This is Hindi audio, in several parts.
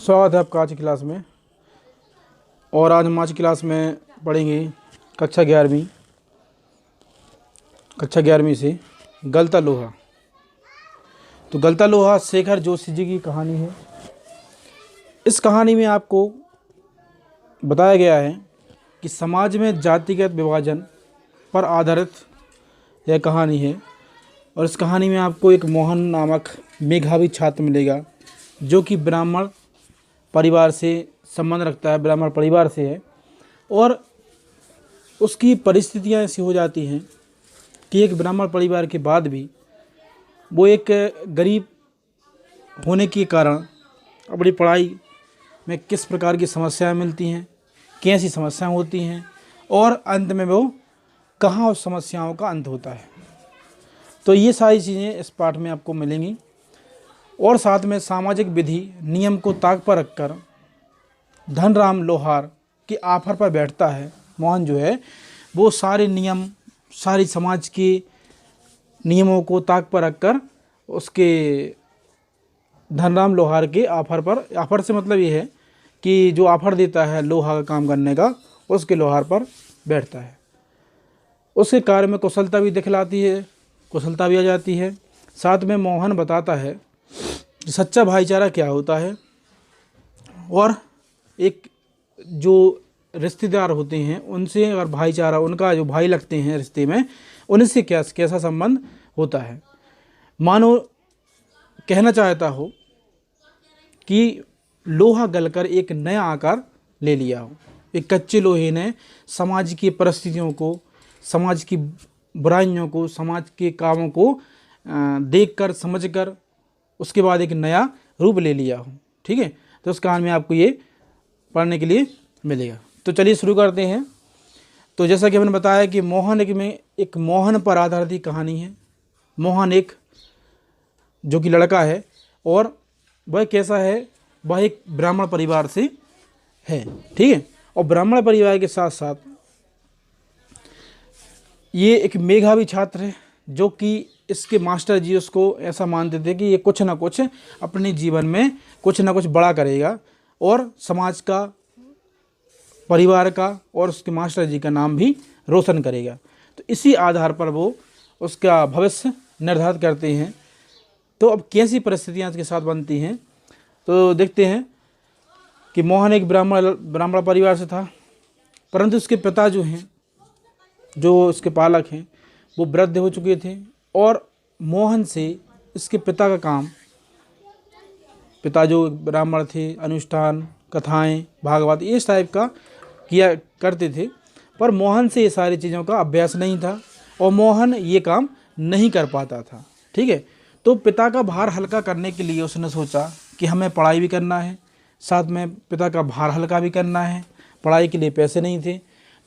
स्वागत है आपका आज की क्लास में। और आज हम आज की क्लास में पढ़ेंगे कक्षा 11वीं से गलता लोहा। तो गलता लोहा शेखर जोशी जी की कहानी है। इस कहानी में आपको बताया गया है कि समाज में जातिगत विभाजन पर आधारित यह कहानी है। और इस कहानी में आपको एक मोहन नामक मेधावी छात्र मिलेगा जो कि ब्राह्मण परिवार से संबंध रखता है, ब्राह्मण परिवार से है। और उसकी परिस्थितियां ऐसी हो जाती हैं कि एक ब्राह्मण परिवार के बाद भी वो एक गरीब होने के कारण अपनी पढ़ाई में किस प्रकार की समस्याएं मिलती हैं, कैसी समस्याएं होती हैं और अंत में वो कहाँ उस समस्याओं का अंत होता है। तो ये सारी चीज़ें इस पाठ में आपको मिलेंगी। और साथ में सामाजिक विधि नियम को ताक पर रखकर धनराम लोहार के ऑफर पर बैठता है। मोहन जो है वो सारे नियम, सारी समाज के नियमों को ताक पर रखकर उसके धनराम लोहार के ऑफर से मतलब ये है कि जो ऑफर देता है लोहा का काम करने का, उसके लोहार पर बैठता है। उसके कार्य में कुशलता भी दिखलाती है, कुशलता भी आ जाती है। साथ में मोहन बताता है कि सच्चा भाईचारा क्या होता है और एक जो रिश्तेदार होते हैं उनसे अगर भाईचारा, उनका जो भाई लगते हैं रिश्ते में, उनसे कैसा संबंध होता है। मानो कहना चाहता हो कि लोहा गलकर एक नया आकार ले लिया हो। एक कच्चे लोहे ने समाज की परिस्थितियों को, समाज की बुराइयों को, समाज के कामों को देखकर, समझकर उसके बाद एक नया रूप ले लिया हो। ठीक है, तो उस कहानी में आपको ये पढ़ने के लिए मिलेगा। तो चलिए शुरू करते हैं। तो जैसा कि हमने बताया कि मोहन एक मोहन पर आधारित कहानी है। मोहन एक जो कि लड़का है और वह कैसा है, वह एक ब्राह्मण परिवार से है। ठीक है, और ब्राह्मण परिवार के साथ साथ ये एक मेधावी छात्र है जो कि इसके मास्टर जी उसको ऐसा मानते थे कि ये कुछ ना कुछ अपने जीवन में कुछ ना कुछ बड़ा करेगा और समाज का, परिवार का और उसके मास्टर जी का नाम भी रोशन करेगा। तो इसी आधार पर वो उसका भविष्य निर्धारित करते हैं। तो अब कैसी परिस्थितियां इसके साथ बनती हैं, तो देखते हैं कि मोहन एक ब्राह्मण परिवार से था, परंतु उसके पिता जो हैं, जो उसके पालक हैं, वो वृद्ध हो चुके थे और मोहन से इसके पिता का काम, पिता जो ब्राह्मण थे, अनुष्ठान, कथाएं, भागवत इस टाइप का किया करते थे। पर मोहन से ये सारी चीज़ों का अभ्यास नहीं था और मोहन ये काम नहीं कर पाता था। ठीक है, तो पिता का भार हल्का करने के लिए उसने सोचा कि हमें पढ़ाई भी करना है, साथ में पिता का भार हल्का भी करना है। पढ़ाई के लिए पैसे नहीं थे,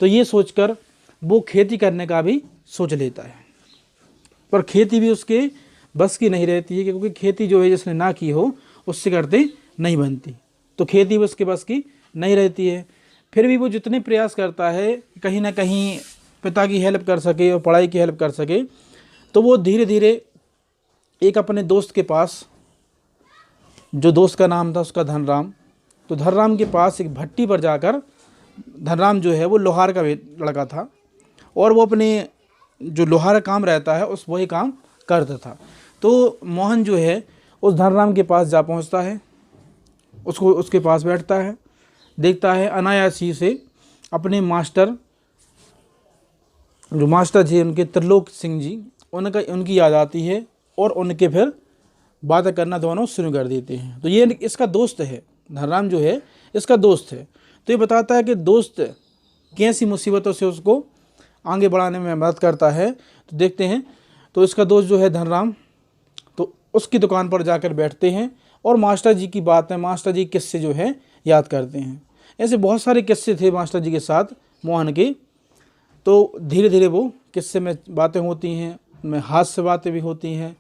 तो ये सोचकर वो खेती करने का भी सोच लेता है। पर खेती भी उसके बस की नहीं रहती है, क्योंकि खेती जो है जिसने ना की हो उससे करते नहीं बनती। तो खेती भी उसके बस की नहीं रहती है। फिर भी वो जितने प्रयास करता है कहीं ना कहीं पिता की हेल्प कर सके और पढ़ाई की हेल्प कर सके, तो वो धीरे धीरे एक अपने दोस्त के पास, जो दोस्त का नाम था उसका धनराम, तो धनराम के पास एक भट्टी पर जाकर, धनराम जो है वो लोहार का लड़का था और वो अपने जो लोहार का काम रहता है उस वही काम करता था। तो मोहन जो है उस धनराम के पास जा पहुंचता है, उसके पास बैठता है, देखता है अनायासी से अपने मास्टर, जो मास्टर जी उनके त्रिलोक सिंह जी, उनकी याद आती है और उनके फिर बातें करना दोनों शुरू कर देते हैं। तो ये इसका दोस्त है, धनराम जो है इसका दोस्त है। तो ये बताता है कि दोस्त कैसी मुसीबतों से उसको आगे बढ़ाने में मदद करता है। तो देखते हैं, तो इसका दोस्त जो है धनराम, तो उसकी दुकान पर जाकर बैठते हैं और मास्टर जी की बातें, मास्टर जी किस्से जो है याद करते हैं। ऐसे बहुत सारे किस्से थे मास्टर जी के साथ मोहन के। तो धीरे धीरे वो किस्से में बातें होती हैं, उनमें हास्य बातें भी होती हैं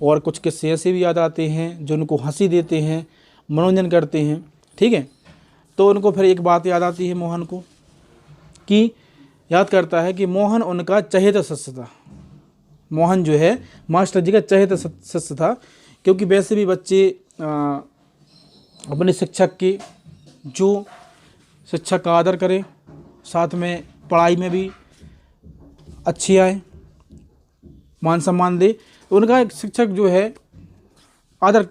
और कुछ किस्से ऐसे भी याद आते हैं जो उनको हंसी देते हैं, मनोरंजन करते हैं। ठीक है, तो उनको फिर एक बात याद आती है मोहन को, कि याद करता है कि मोहन उनका चहेता शिष्य था। मोहन जो है मास्टर जी का चहेता शिष्य था, क्योंकि वैसे भी बच्चे अपने शिक्षक की जो शिक्षक का आदर करे, साथ में पढ़ाई में भी अच्छी आए, मान सम्मान दे। उनका एक शिक्षक जो है आदर,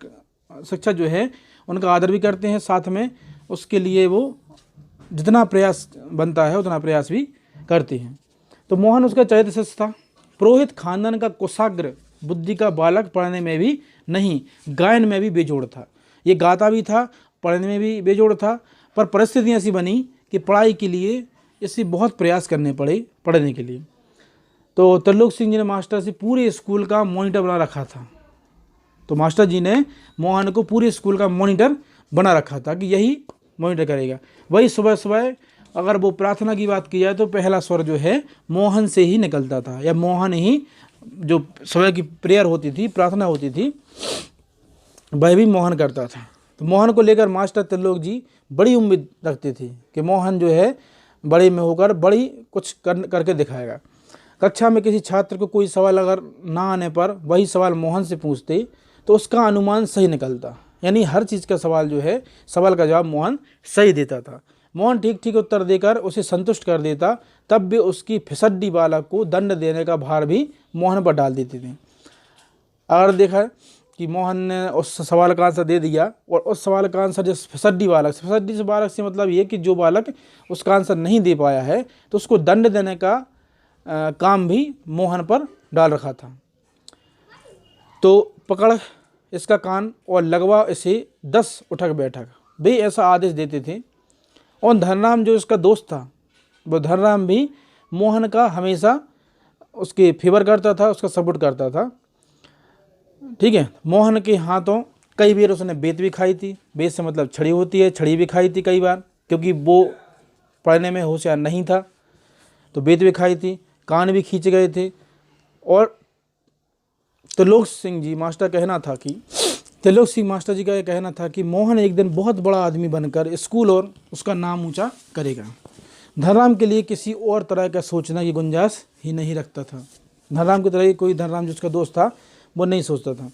शिक्षक जो है उनका आदर भी करते हैं, साथ में उसके लिए वो जितना प्रयास बनता है उतना प्रयास भी करते हैं। तो मोहन उसका चरित्र शिष्य था। पुरोहित खानदान का कुशाग्र बुद्धि का बालक, पढ़ने में भी नहीं गायन में भी बेजोड़ था। ये गाता भी था, पढ़ने में भी बेजोड़ था, पर परिस्थितियाँ ऐसी बनी कि पढ़ाई के लिए इसे बहुत प्रयास करने पड़े पढ़ने के लिए। तो त्रिलोक सिंह जी ने मास्टर से पूरे स्कूल का मॉनिटर बना रखा था। तो मास्टर जी ने मोहन को पूरे स्कूल का मॉनिटर बना रखा था कि यही मॉनिटर करेगा। वही सुबह सुबह अगर वो प्रार्थना की बात की जाए तो पहला स्वर जो है मोहन से ही निकलता था, या मोहन ही जो सुबह की प्रेयर होती थी, प्रार्थना होती थी, वह भी मोहन करता था। तो मोहन को लेकर मास्टर त्रिलोक जी बड़ी उम्मीद रखते थे कि मोहन जो है बड़े में होकर बड़ी कुछ करके दिखाएगा। कक्षा में किसी छात्र को कोई सवाल अगर ना आने पर वही सवाल मोहन से पूछते तो उसका अनुमान सही निकलता, यानी हर चीज़ का सवाल जो है, सवाल का जवाब मोहन सही देता था। मोहन ठीक ठीक उत्तर देकर उसे संतुष्ट कर देता, तब भी उसकी फिसड्डी बालक को दंड देने का भार भी मोहन पर डाल देते थे। अगर देखा कि मोहन ने उस सवाल का आंसर दे दिया और उस सवाल का आंसर जिस फिसड्डी से बालक से मतलब ये कि जो बालक उसका आंसर नहीं दे पाया है तो उसको दंड देने का काम भी मोहन पर डाल रखा था। तो पकड़ इसका कान और लगवा इसे 10 उठक बैठक, वे ऐसा आदेश देते थे। और धनराम जो इसका दोस्त था, वो धनराम भी मोहन का हमेशा उसके फेवर करता था, उसका सपोर्ट करता था। ठीक है, मोहन के हाथों कई बार उसने बेत भी खाई थी। बेत से मतलब छड़ी होती है, छड़ी भी खाई थी कई बार, क्योंकि वो पढ़ने में होशियार नहीं था। तो बेत भी खाई थी, कान भी खींचे गए थे। और त्रिलोक सिंह जी मास्टर कहना था कि त्रिलोक सिंह मास्टर जी का यह कहना था कि मोहन एक दिन बहुत बड़ा आदमी बनकर स्कूल और उसका नाम ऊंचा करेगा। धनराम के लिए किसी और तरह का सोचना की गुंजाइश ही नहीं रखता था। धनराम की तरह कोई धनराम जिसका दोस्त था वो नहीं सोचता था।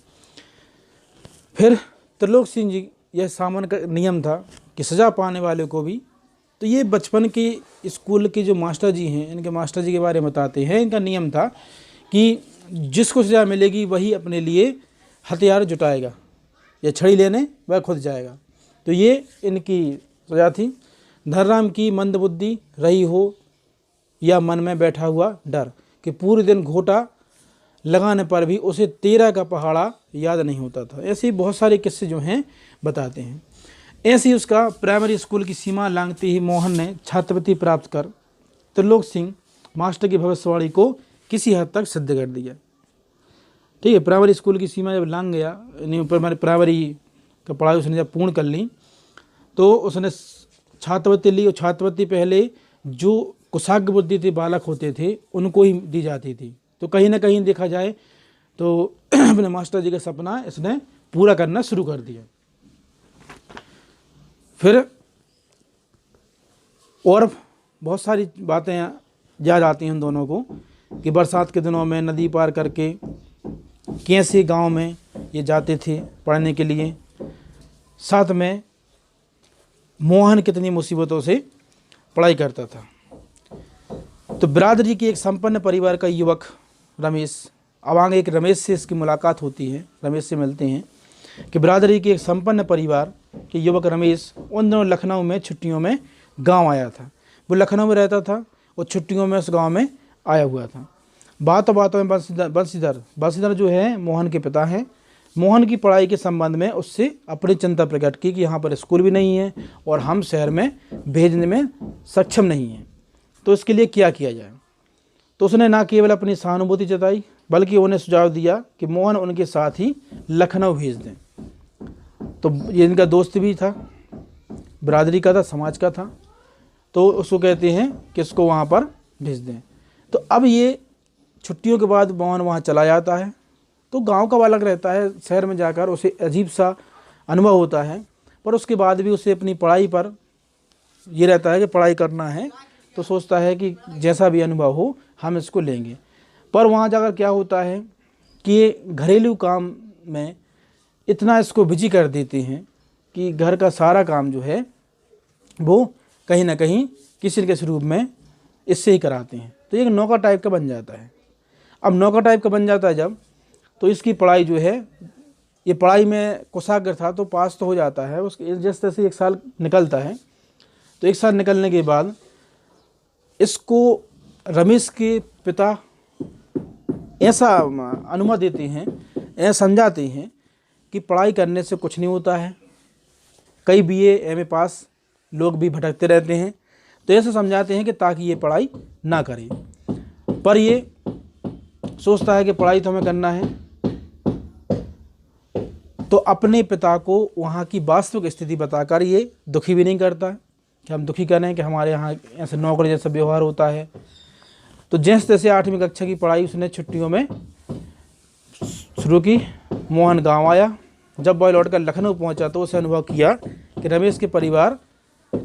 फिर त्रिलोक सिंह जी यह सामान्य का नियम था कि सज़ा पाने वाले को भी, तो ये बचपन के स्कूल के जो मास्टर जी हैं, इनके मास्टर जी के बारे में बताते हैं, इनका नियम था कि जिसको सज़ा मिलेगी वही अपने लिए हथियार जुटाएगा या छड़ी लेने वह खुद जाएगा। तो ये इनकी सज़ा थी। धनराम की मंदबुद्धि रही हो या मन में बैठा हुआ डर कि पूरे दिन घोटा लगाने पर भी उसे 13 का पहाड़ा याद नहीं होता था। ऐसे ही बहुत सारे किस्से जो हैं बताते हैं। ऐसे ही उसका प्राइमरी स्कूल की सीमा लांघते ही मोहन ने छात्रवृत्ति प्राप्त कर त्रिलोक सिंह मास्टर की भविष्यवाणी को किसी हद तक सिद्ध कर दिया। ठीक है, प्राइमरी स्कूल की सीमा जब लांघ गया, प्राइमरी का पढ़ाई उसने जब पूर्ण कर ली तो उसने छात्रवृत्ति ली। और छात्रवृत्ति पहले जो कुशाग्र बुद्धि थे बालक होते थे उनको ही दी जाती थी। तो कहीं ना कहीं देखा जाए तो अपने मास्टर जी का सपना इसने पूरा करना शुरू कर दिया। फिर और बहुत सारी बातें याद आती हैं उन दोनों को कि बरसात के दिनों में नदी पार करके कैसे गांव में ये जाते थे पढ़ने के लिए। साथ में मोहन कितनी मुसीबतों से पढ़ाई करता था। तो बिरादरी के एक संपन्न परिवार का युवक रमेश, अब आगे एक रमेश से इसकी मुलाकात होती है, रमेश से मिलते हैं कि बिरादरी के एक संपन्न परिवार के युवक रमेश उन दिनों लखनऊ में छुट्टियों में गांव आया था। वो लखनऊ में रहता था और छुट्टियों में उस गांव में आया हुआ था। बातों में बंशीधर जो है मोहन के पिता हैं, मोहन की पढ़ाई के संबंध में उससे अपनी चिंता प्रकट की कि यहाँ पर स्कूल भी नहीं है और हम शहर में भेजने में सक्षम नहीं हैं, तो इसके लिए क्या किया जाए। तो उसने न केवल अपनी सहानुभूति जताई बल्कि उन्हें सुझाव दिया कि मोहन उनके साथ ही लखनऊ भेज दें। तो ये इनका दोस्त भी था, बिरादरी का था, समाज का था। तो उसको कहते हैं कि इसको वहाँ पर भेज दें। तो अब ये छुट्टियों के बाद मोहन वहाँ चला जाता है। तो गांव का बालक रहता है, शहर में जाकर उसे अजीब सा अनुभव होता है, पर उसके बाद भी उसे अपनी पढ़ाई पर ये रहता है कि पढ़ाई करना है। तो सोचता है कि जैसा भी अनुभव हो हम इसको लेंगे। पर वहाँ जाकर क्या होता है कि ये घरेलू काम में इतना इसको बिजी कर देते हैं कि घर का सारा काम जो है वो कहीं ना कहीं किसी न किसी रूप में इससे ही कराते हैं। तो एक नौकर टाइप का बन जाता है। अब नौकर टाइप का बन जाता है जब, तो इसकी पढ़ाई जो है, ये पढ़ाई में कुशाग्र था तो पास तो हो जाता है, उसके जिस तरह से 1 साल निकलता है। तो 1 साल निकलने के बाद इसको रमेश के पिता ऐसा अनुमति देते हैं, ऐसा समझाते हैं कि पढ़ाई करने से कुछ नहीं होता है, कई BA MA पास लोग भी भटकते रहते हैं। तो ऐसा समझाते हैं कि ताकि ये पढ़ाई ना करे, पर ये सोचता है कि पढ़ाई तो हमें करना है। तो अपने पिता को वहाँ की वास्तविक स्थिति बताकर ये दुखी भी नहीं करता है कि हम दुखी करें कि हमारे यहाँ ऐसे नौकर जैसा व्यवहार होता है। तो जैसे तैसे 8वीं कक्षा की पढ़ाई उसने छुट्टियों में शुरू की। मोहन गांव आया। जब वह लौटकर लखनऊ पहुंचा तो उसे अनुभव किया कि रमेश के परिवार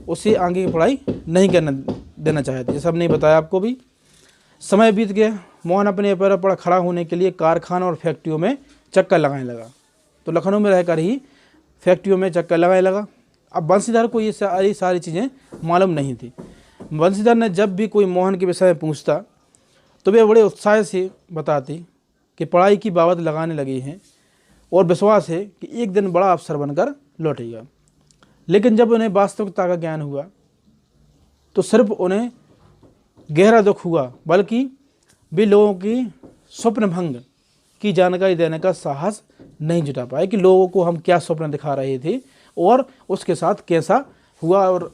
उसे आगे की पढ़ाई नहीं करने देना चाहते, जैसा हमने बताया आपको भी। समय बीत गया। मोहन अपने पैरों पर खड़ा होने के लिए कारखाना और फैक्ट्रियों में चक्कर लगाने लगा। तो लखनऊ में रहकर ही फैक्ट्रियों में चक्कर लगाने लगा। अब बंशीधर को ये सारी चीज़ें मालूम नहीं थी। बंशीधर ने जब भी कोई मोहन के विषय में पूछता तो वे बड़े उत्साह से बताते कि पढ़ाई की बाबत लगाने लगे हैं और विश्वास है कि एक दिन बड़ा अफसर बनकर लौटेगा। लेकिन जब उन्हें वास्तविकता का ज्ञान हुआ तो सिर्फ उन्हें गहरा दुख हुआ, बल्कि वे लोगों की स्वप्न भंग की जानकारी देने का साहस नहीं जुटा पाए कि लोगों को हम क्या स्वप्न दिखा रहे थे और उसके साथ कैसा हुआ। और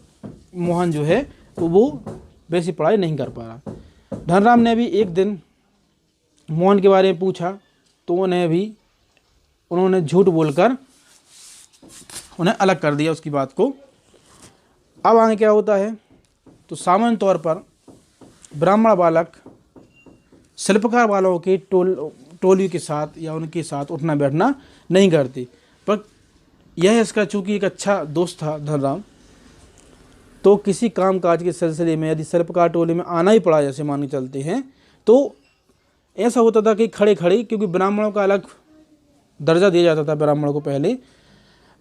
मोहन जो है तो वो वैसी पढ़ाई नहीं कर पा रहा। धनराम ने भी एक दिन मोहन के बारे में पूछा तो उन्होंने झूठ बोलकर उन्हें अलग कर दिया उसकी बात को। अब आगे क्या होता है, तो सामान्य तौर पर ब्राह्मण बालक शिल्पकार वालों के टोली के साथ या उनके साथ उठना बैठना नहीं करते, पर यह इसका चूँकि एक अच्छा दोस्त था धनराम, तो किसी काम काज के सिलसिले में यदि शिल्पकार टोली में आना ही पड़ा, जैसे मान के चलते हैं, तो ऐसा होता था कि खड़े खड़े, क्योंकि ब्राह्मणों का अलग दर्जा दिया जाता था ब्राह्मणों को पहले,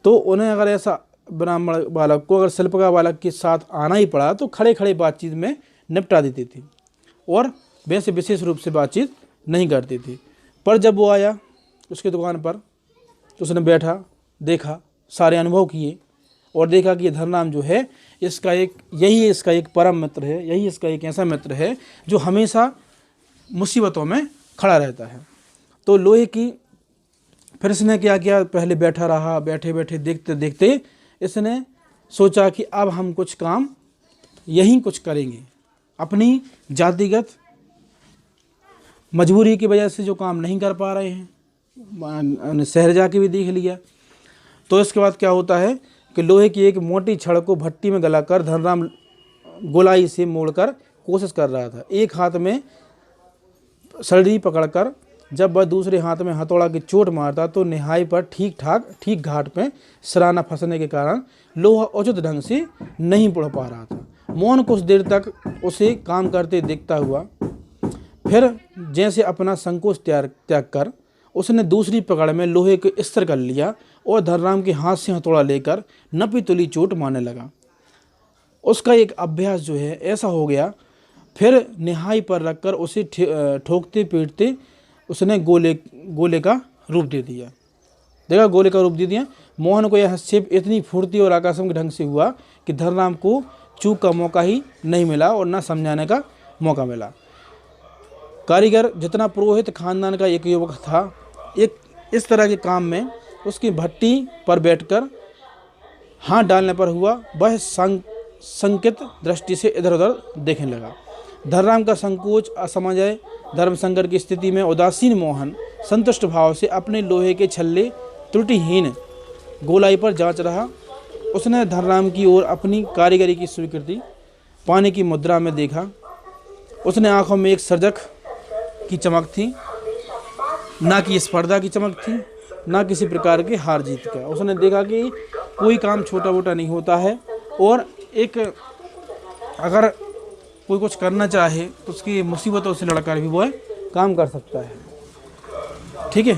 तो उन्हें अगर ऐसा ब्राह्मण बालक को अगर शिल्पकार बालक के साथ आना ही पड़ा तो खड़े खड़े बातचीत में निपटा देते थे और वैसे विशेष रूप से बातचीत नहीं करते थे। पर जब वो आया उसकी दुकान पर तो उसने बैठा, देखा, सारे अनुभव किए और देखा कि ये धनराम जो है यही इसका एक परम मित्र है, यही इसका एक ऐसा मित्र है जो हमेशा मुसीबतों में खड़ा रहता है। तो लोहे की फिर इसने क्या किया, पहले बैठा रहा, बैठे बैठे देखते देखते इसने सोचा कि अब हम कुछ काम यहीं कुछ करेंगे। अपनी जातिगत मजबूरी की वजह से जो काम नहीं कर पा रहे हैं, शहर जाके भी देख लिया। तो इसके बाद क्या होता है कि लोहे की एक मोटी छड़ को भट्टी में गलाकर धनराम गोलाई से मोड़कर कोशिश कर रहा था। एक हाथ में सलरी पकड़कर जब वह दूसरे हाथ में हथौड़ा की चोट मारता तो निहाई पर ठीक घाट पे सराहना फंसने के कारण लोहा उचित ढंग से नहीं बढ़ पा रहा था। मोहन कुछ देर तक उसे काम करते देखता हुआ फिर जैसे अपना संकोच त्याग कर उसने दूसरी पकड़ में लोहे को स्थिर कर लिया और धनराम के हाथ से हथौड़ा लेकर नपी तुली चोट मारने लगा। उसका एक अभ्यास जो है ऐसा हो गया, फिर निहाई पर रखकर उसे ठोकते पीटते उसने गोले का रूप दे दिया। देखा, गोले का रूप दे दिया। मोहन को यह हस्तक्षेप इतनी फुर्ती और आकस्मिक ढंग से हुआ कि धनराम को चूक का मौका ही नहीं मिला और न समझाने का मौका मिला। कारीगर जितना पुरोहित खानदान का एक युवक था, एक इस तरह के काम में उसकी भट्टी पर बैठकर हाथ डालने पर हुआ, वह संकित दृष्टि से इधर उधर देखने लगा। धनराम का संकोच, असमंजस, धर्मसंकट की स्थिति में उदासीन मोहन संतुष्ट भाव से अपने लोहे के छल्ले त्रुटिहीन गोलाई पर जांच रहा। उसने धनराम की ओर अपनी कारीगरी की स्वीकृति पाने की मुद्रा में देखा। उसने आंखों में एक सर्जक की चमक थी, ना कि स्पर्धा की चमक थी, ना किसी प्रकार के हार जीत का। उसने देखा कि कोई काम छोटा मोटा नहीं होता है और एक अगर कोई कुछ करना चाहे तो उसकी मुसीबतों से लड़कर भी वो काम कर सकता है। ठीक है।